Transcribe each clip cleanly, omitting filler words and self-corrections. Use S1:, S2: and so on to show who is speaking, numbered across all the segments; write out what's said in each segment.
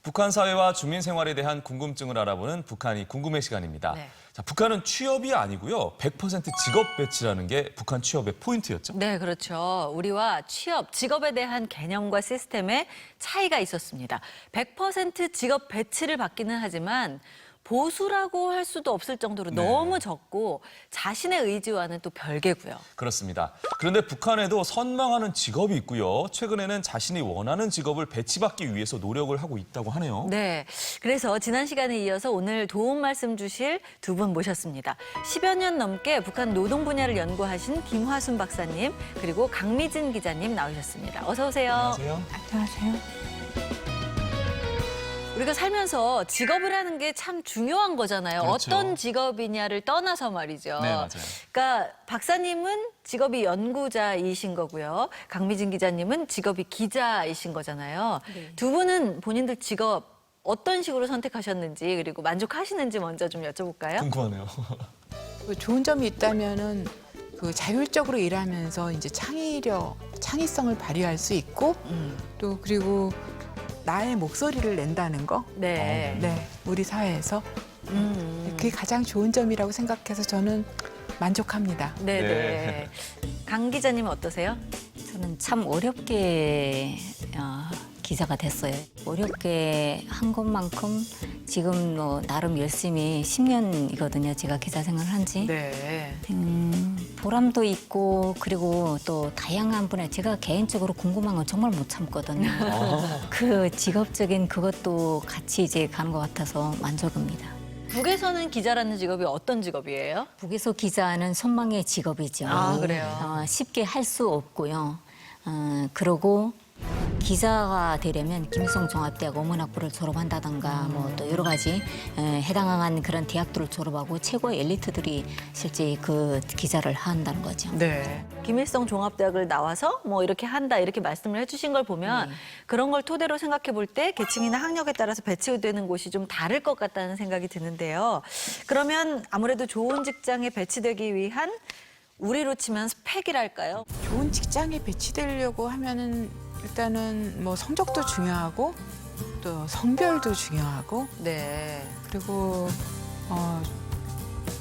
S1: 북한 사회와 주민 생활에 대한 궁금증을 알아보는 북한이 궁금해 시간입니다.
S2: 네.
S1: 자, 북한은 취업이 아니고요. 100% 직업 배치라는 게 북한 취업의 포인트였죠.
S2: 네, 그렇죠. 우리와 취업, 직업에 대한 개념과 시스템에 차이가 있었습니다. 100% 직업 배치를 받기는 하지만 보수라고 할 수도 없을 정도로
S1: 네.
S2: 너무 적고 자신의 의지와는 또 별개고요.
S1: 그렇습니다. 그런데 북한에도 선망하는 직업이 있고요. 최근에는 자신이 원하는 직업을 배치받기 위해서 노력을 하고 있다고 하네요.
S2: 네, 그래서 지난 시간에 이어서 오늘 도움 말씀 주실 두 분 모셨습니다. 10여 년 넘게 북한 노동 분야를 연구하신 김화순 박사님 그리고 강미진 기자님 나오셨습니다. 어서 오세요.
S1: 안녕하세요.
S3: 안녕하세요.
S2: 우리가 살면서 직업을 하는 게 참 중요한 거잖아요.
S1: 그렇죠.
S2: 어떤 직업이냐를 떠나서 말이죠.
S1: 네, 맞아요.
S2: 그러니까 박사님은 직업이 연구자이신 거고요. 강미진 기자님은 직업이 기자이신 거잖아요.
S3: 네.
S2: 두 분은 본인들 직업 어떤 식으로 선택하셨는지 그리고 만족하시는지 먼저 좀 여쭤볼까요?
S1: 궁금하네요.
S3: 좋은 점이 있다면은 그 자율적으로 일하면서 이제 창의성을 발휘할 수 있고 또 그리고 나의 목소리를 낸다는 거.
S2: 네.
S3: 네, 우리 사회에서 그게 가장 좋은 점이라고 생각해서 저는 만족합니다.
S2: 네네.
S1: 네.
S2: 강 기자님은 어떠세요?
S4: 저는 참 어렵게 기자가 됐어요. 어렵게 한 것만큼 지금 나름 열심히 10년이거든요. 제가 기자 생활을 한 지.
S2: 네.
S4: 보람도 있고 그리고 또 다양한 분야 제가 개인적으로 궁금한 건 정말 못 참거든요. 그 직업적인 그것도 같이 이제 가는 것 같아서 만족합니다.
S2: 북에서는 기자라는 직업이 어떤 직업이에요?
S4: 북에서 기자는 선망의 직업이죠.
S2: 아, 그래요?
S4: 쉽게 할 수 없고요. 그러고 기자가 되려면 김일성 종합대학 어문학부를 졸업한다던가 뭐 또 여러 가지 해당한 그런 대학들을 졸업하고 최고의 엘리트들이 실제 그 기자를 한다는 거죠.
S2: 네. 김일성 종합대학을 나와서 뭐 이렇게 한다 이렇게 말씀을 해주신 걸 보면 그런 걸 토대로 생각해 볼 때 계층이나 학력에 따라서 배치되는 곳이 좀 다를 것 같다는 생각이 드는데요. 그러면 아무래도 좋은 직장에 배치되기 위한 우리로 치면 스펙이랄까요?
S3: 좋은 직장에 배치되려고 하면은 일단은 뭐 성적도 중요하고 또 성별도 중요하고
S2: 네.
S3: 그리고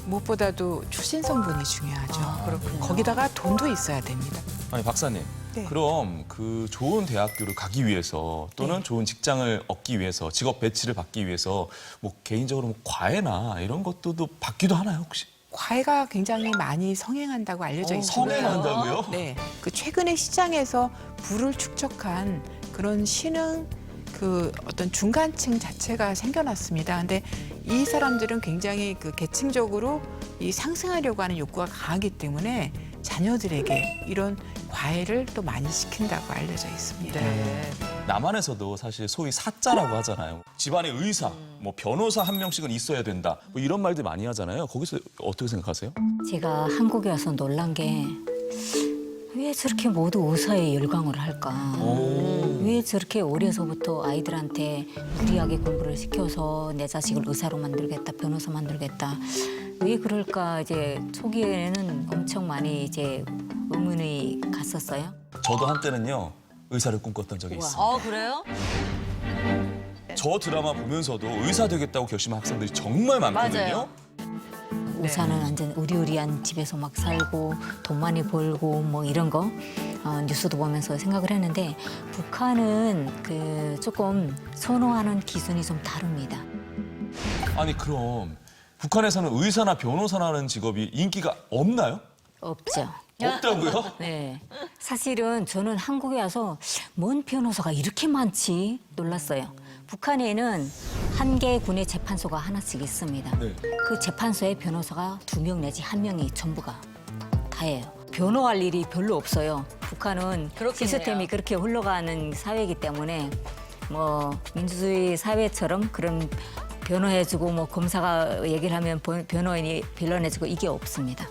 S3: 무엇보다도 출신 성분이 중요하죠.
S2: 그렇군요.
S3: 거기다가 돈도 있어야 됩니다.
S1: 아니, 박사님.
S3: 네.
S1: 그럼 그 좋은 대학교를 가기 위해서 또는 좋은 직장을 얻기 위해서 직업 배치를 받기 위해서 뭐 개인적으로 뭐 과외나 이런 것도 받기도 하나요, 혹시?
S3: 과외가 굉장히 많이 성행한다고 알려져 있습니다.
S1: 성행한다고요?
S3: 네, 그 최근에 시장에서 부를 축적한 그런 신흥 그 어떤 중간층 자체가 생겨났습니다. 근데 이 사람들은 굉장히 그 계층적으로 이 상승하려고 하는 욕구가 강하기 때문에 자녀들에게 이런 과외를 또 많이 시킨다고 알려져 있습니다.
S2: 네.
S1: 남한에서도 사실 소위 사자라고 하잖아요. 집안에 의사, 뭐 변호사 한 명씩은 있어야 된다. 뭐 이런 말들 많이 하잖아요. 거기서 어떻게 생각하세요?
S4: 제가 한국에 와서 놀란 게 왜 저렇게 모두 의사에 열광을 할까? 왜 저렇게 어려서부터 아이들한테 무리하게 공부를 시켜서 내 자식을 의사로 만들겠다, 변호사 만들겠다. 왜 그럴까? 이제 초기에는 엄청 많이 이제 의문이 갔었어요.
S1: 저도 한때는요, 의사를 꿈꿨던 적이 있어요.
S2: 그래요?
S1: 저 드라마 보면서도 의사 되겠다고 결심한 학생들이 정말 많거든요.
S2: 맞아요.
S4: 의사는 완전 의리의리한 집에서 막 살고 돈 많이 벌고 뭐 이런 거 뉴스도 보면서 생각을 했는데 북한은 그 조금 선호하는 기준이 좀 다릅니다.
S1: 아니, 그럼 북한에서는 의사나 변호사라는 직업이 인기가 없나요?
S4: 없죠.
S1: 없다고요?
S4: 네. 사실은 저는 한국에 와서 뭔 변호사가 이렇게 많지 놀랐어요. 북한에는 한 개 군의 재판소가 하나씩 있습니다.
S1: 네.
S4: 그 재판소에 변호사가 2명 내지 1명이 전부가 다예요. 변호할 일이 별로 없어요. 북한은
S2: 그렇겠네요.
S4: 시스템이 그렇게 흘러가는 사회이기 때문에 뭐 민주주의 사회처럼 그런 변호해주고 뭐 검사가 얘기를 하면 변호인이 변론해주고 이게 없습니다.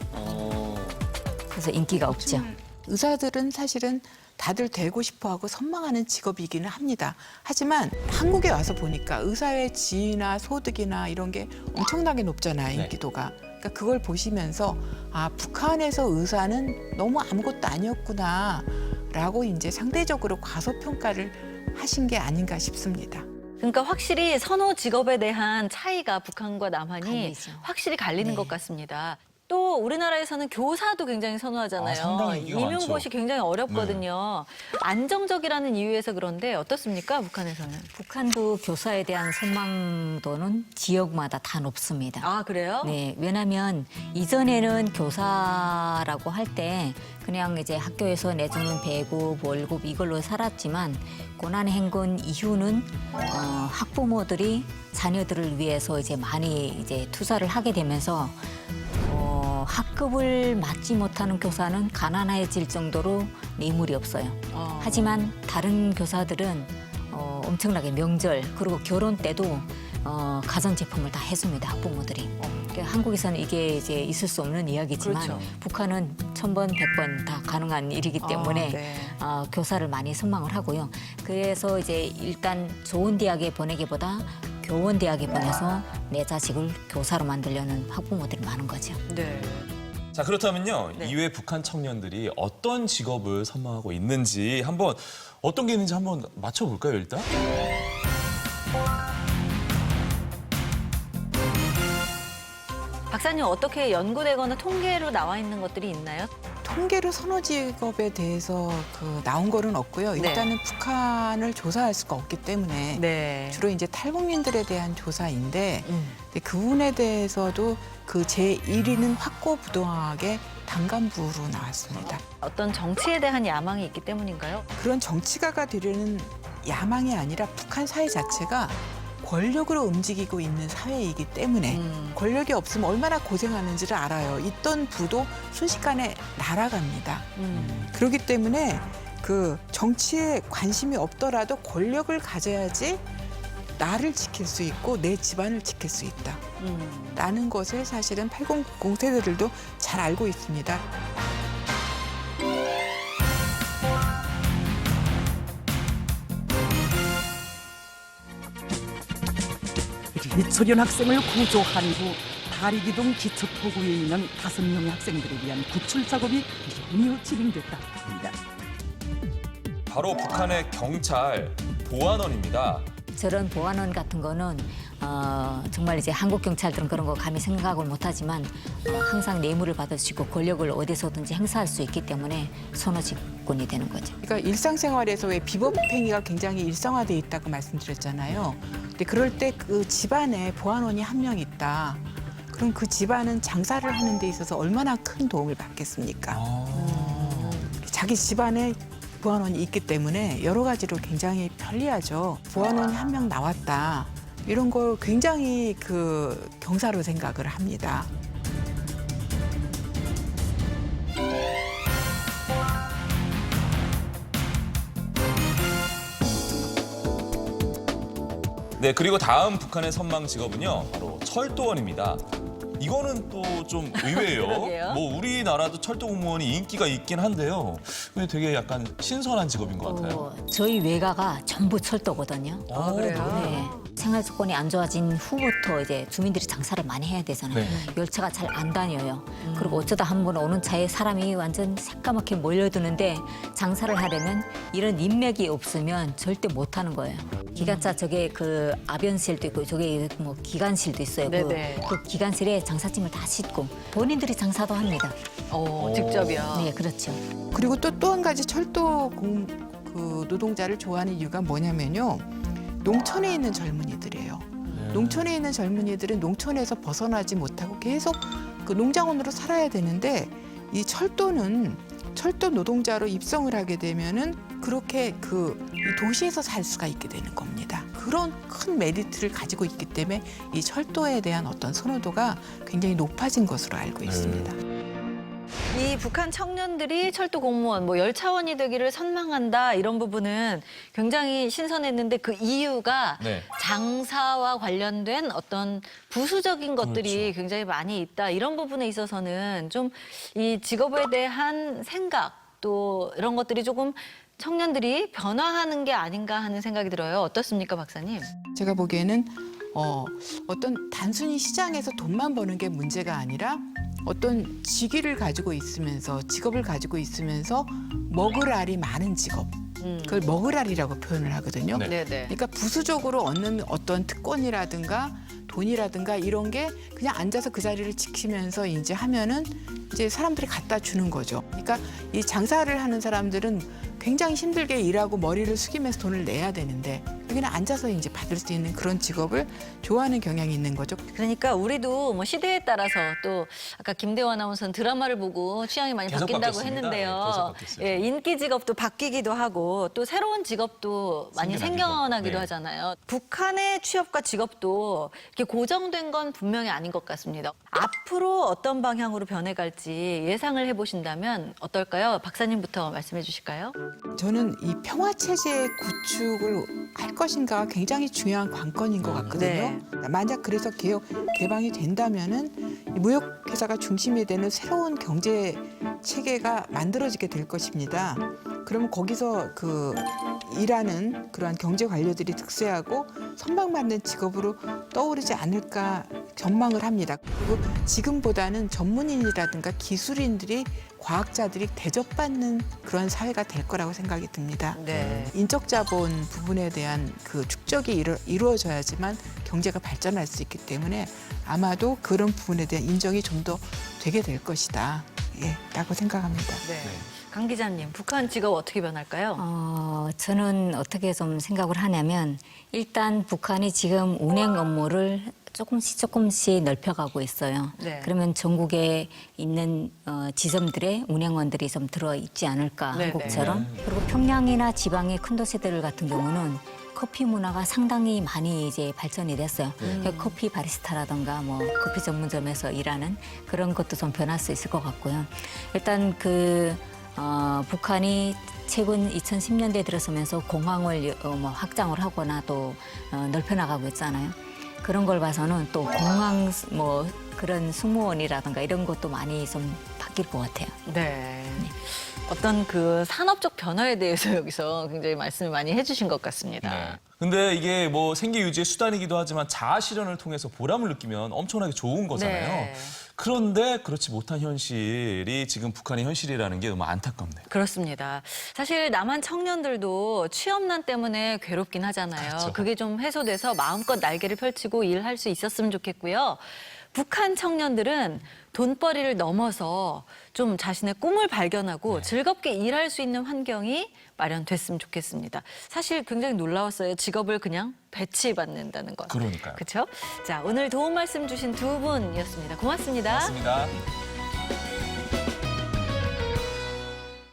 S4: 그래서 인기가 없죠.
S3: 의사들은 사실은 다들 되고 싶어하고 선망하는 직업이기는 합니다. 하지만 한국에 와서 보니까 의사의 지위나 소득이나 이런 게 엄청나게 높잖아요,
S1: 네.
S3: 인기도가. 그러니까 그걸 보시면서 아, 북한에서 의사는 너무 아무것도 아니었구나라고 이제 상대적으로 과소평가를 하신 게 아닌가 싶습니다.
S2: 그러니까 확실히 선호 직업에 대한 차이가 북한과 남한이
S4: 갈리죠.
S2: 확실히 갈리는
S4: 네.
S2: 것 같습니다. 또 우리나라에서는 교사도 굉장히 선호하잖아요.
S1: 아, 상당히 인기가
S2: 임용고시
S1: 많죠.
S2: 굉장히 어렵거든요. 안정적이라는 이유에서 그런데 어떻습니까, 북한에서는?
S4: 북한도 교사에 대한 선망도는 지역마다 다 높습니다.
S2: 아, 그래요?
S4: 네, 왜냐하면 이전에는 교사라고 할 때 그냥 이제 학교에서 내주는 배급, 월급 이걸로 살았지만 고난 행군 이후는 학부모들이 자녀들을 위해서 이제 많이 이제 투자를 하게 되면서 학급을 맞지 못하는 교사는 가난해질 정도로 뇌물이 없어요. 하지만 다른 교사들은 엄청나게 명절 그리고 결혼 때도 가전제품을 다 해줍니다, 학부모들이. 그러니까 한국에서는 이게 이제 있을 수 없는 이야기지만
S2: 그렇죠.
S4: 북한은 1000번, 100번 다 가능한 일이기 때문에
S2: 네.
S4: 교사를 많이 선망을 하고요. 그래서 이제 일단 좋은 대학에 보내기보다 교원 대학에 보내서 내 자식을 교사로 만들려는 학부모들이 많은 거죠.
S2: 네.
S1: 자, 그렇다면요.
S2: 네.
S1: 이외 북한 청년들이 어떤 직업을 선망하고 있는지 한번 어떤 게 있는지 한번 맞춰볼까요, 일단?
S2: 박사님 어떻게 연구되거나 통계로 나와 있는 것들이 있나요?
S3: 통계로 선호 직업에 대해서 나온 거는 없고요. 일단은 북한을 조사할 수가 없기 때문에
S2: 네.
S3: 주로 이제 탈북민들에 대한 조사인데 근데 그 부분에 대해서도 그 제1위는 확고부동하게 단간부로 나왔습니다.
S2: 어떤 정치에 대한 야망이 있기 때문인가요?
S3: 그런 정치가가 되려는 야망이 아니라 북한 사회 자체가 권력으로 움직이고 있는 사회이기 때문에 권력이 없으면 얼마나 고생하는지를 알아요. 있던 부도 순식간에 날아갑니다. 그렇기 때문에 그 정치에 관심이 없더라도 권력을 가져야지 나를 지킬 수 있고 내 집안을 지킬 수 있다. 라는 것을 사실은 8090 세대들도 잘 알고 있습니다.
S5: 이철현 학생을 구조한 후 다리기동 기초토구에 있는 5명의 학생들에 대한 구출 작업이 연이어 진행됐다고 합니다.
S1: 바로 북한의 경찰 보안원입니다.
S4: 저런 보안원 같은 거는 정말 이제 한국 경찰들은 그런 거 감히 생각을 못하지만 항상 뇌물을 받으시고 권력을 어디서든지 행사할 수 있기 때문에 선호직군이 되는 거죠.
S3: 그러니까 일상생활에서 왜 비법행위가 굉장히 일상화돼 있다고 말씀드렸잖아요. 근데 그럴 때 그 집안에 보안원이 한 명 있다. 그럼 그 집안은 장사를 하는 데 있어서 얼마나 큰 도움을 받겠습니까? 자기 집안에 보안원이 있기 때문에 여러 가지로 굉장히 편리하죠. 보안원이 한 명 나왔다. 이런 걸 굉장히 그 경사로 생각을 합니다.
S1: 네, 그리고 다음 북한의 선망 직업은요. 바로 철도원입니다. 이거는 또 좀 의외예요.
S2: 그러게요.
S1: 뭐 우리나라도 철도 공무원이 인기가 있긴 한데요. 근데 되게 약간 신선한 직업인 것 같아요.
S4: 저희 외가가 전부 철도거든요.
S2: 아, 그래요?
S4: 네. 생활 조건이 안 좋아진 후부터 이제 주민들이 장사를 많이 해야 되잖아요.
S1: 네.
S4: 열차가 잘 안 다녀요. 그리고 어쩌다 한 번 오는 차에 사람이 완전 새까맣게 몰려드는데 장사를 하려면 이런 인맥이 없으면 절대 못 하는 거예요. 기관차 저게 그 아변실도 있고 저게 뭐 기관실도 있어요.
S2: 네네.
S4: 그 기관실에 장사짐을 다 싣고 본인들이 장사도 합니다.
S2: 직접이요.
S4: 네, 그렇죠.
S3: 그리고 또 한 가지 철도 노동자를 좋아하는 이유가 뭐냐면요. 농촌에 있는 젊은이들이에요. 농촌에 있는 젊은이들은 농촌에서 벗어나지 못하고 계속 그 농장원으로 살아야 되는데 이 철도는 철도 노동자로 입성을 하게 되면은 그렇게 이 도시에서 살 수가 있게 되는 겁니다. 그런 큰 메리트를 가지고 있기 때문에 이 철도에 대한 어떤 선호도가 굉장히 높아진 것으로 알고 있습니다.
S2: 이 북한 청년들이 철도 공무원, 뭐 열차원이 되기를 선망한다 이런 부분은 굉장히 신선했는데 그 이유가
S1: 네.
S2: 장사와 관련된 어떤 부수적인 것들이
S1: 그렇죠.
S2: 굉장히 많이 있다 이런 부분에 있어서는 좀 이 직업에 대한 생각 또 이런 것들이 조금 청년들이 변화하는 게 아닌가 하는 생각이 들어요. 어떻습니까, 박사님?
S3: 제가 보기에는 어떤 단순히 시장에서 돈만 버는 게 문제가 아니라 어떤 직위를 가지고 있으면서 직업을 가지고 있으면서 먹을 알이 많은 직업 그걸 먹으라리라고 표현을 하거든요.
S1: 네.
S2: 네네.
S3: 그러니까 부수적으로 얻는 어떤 특권이라든가 돈이라든가 이런 게 그냥 앉아서 그 자리를 지키면서 이제 하면은 이제 사람들이 갖다 주는 거죠. 그러니까 이 장사를 하는 사람들은 굉장히 힘들게 일하고 머리를 숙이면서 돈을 내야 되는데 여기는 앉아서 이제 받을 수 있는 그런 직업을 좋아하는 경향이 있는 거죠.
S2: 그러니까 우리도 뭐 시대에 따라서 또 아까 김대호 아나운서는 드라마를 보고 취향이 많이
S1: 계속
S2: 바뀐다고
S1: 바뀌었습니다.
S2: 했는데요.
S1: 예, 계속 바뀌었어요.
S2: 예, 인기 직업도 바뀌기도 하고 또 새로운 직업도 많이
S1: 생겨나기도
S2: 생겨나기도
S1: 네.
S2: 하잖아요. 북한의 취업과 직업도 이렇게 고정된 건 분명히 아닌 것 같습니다. 앞으로 어떤 방향으로 변해갈지 예상을 해보신다면 어떨까요? 박사님부터 말씀해 주실까요?
S3: 저는 이 평화 체제 구축을 할 것인가가 굉장히 중요한 관건인 것 같거든요. 만약 그래서 개방이 된다면은 이 무역 회사가 중심이 되는 새로운 경제 체계가 만들어지게 될 것입니다. 그러면 거기서 그 일하는 그러한 경제 관료들이 득세하고 선망받는 직업으로 떠오르지 않을까 전망을 합니다. 그리고 지금보다는 전문인이라든가 기술인들이 과학자들이 대접받는 그런 사회가 될 거라고 생각이 듭니다.
S2: 네.
S3: 인적 자본 부분에 대한 그 축적이 이루어져야지만 경제가 발전할 수 있기 때문에 아마도 그런 부분에 대한 인정이 좀 더 되게 될 것이다. 예, 라고 생각합니다.
S2: 네. 강 기자님, 북한 직업 어떻게 변할까요?
S4: 저는 어떻게 좀 생각을 하냐면 일단 북한이 지금 운행 업무를 조금씩 넓혀가고 있어요.
S2: 네.
S4: 그러면 전국에 있는 지점들의 운행원들이 좀 들어있지 않을까,
S2: 네,
S4: 한국처럼. 그리고 평양이나 지방의 큰 도시들 같은 경우는 커피 문화가 상당히 많이 이제 발전이 됐어요. 그러니까 커피 바리스타라든가 뭐 커피 전문점에서 일하는 그런 것도 좀 변할 수 있을 것 같고요. 일단 북한이 최근 2010년대에 들어서면서 공항을 뭐 확장을 하거나 또 넓혀나가고 있잖아요. 그런 걸 봐서는 또 공항 뭐 그런 승무원이라든가 이런 것도 많이 좀 바뀔 것 같아요.
S2: 네. 어떤 그 산업적 변화에 대해서 여기서 굉장히 말씀을 많이 해주신 것 같습니다.
S1: 네. 근데 이게 뭐 생계 유지의 수단이기도 하지만 자아 실현을 통해서 보람을 느끼면 엄청나게 좋은 거잖아요.
S2: 네.
S1: 그런데 그렇지 못한 현실이 지금 북한의 현실이라는 게 너무 안타깝네요.
S2: 그렇습니다. 사실 남한 청년들도 취업난 때문에 괴롭긴 하잖아요.
S1: 그렇죠.
S2: 그게 좀 해소돼서 마음껏 날개를 펼치고 일할 수 있었으면 좋겠고요. 북한 청년들은 돈벌이를 넘어서 좀 자신의 꿈을 발견하고 즐겁게 일할 수 있는 환경이 마련됐으면 좋겠습니다. 사실 굉장히 놀라웠어요. 직업을 그냥 배치받는다는 것.
S1: 그러니까요.
S2: 그렇죠? 자, 오늘 도움 말씀 주신 두 분이었습니다. 고맙습니다.
S1: 맞습니다.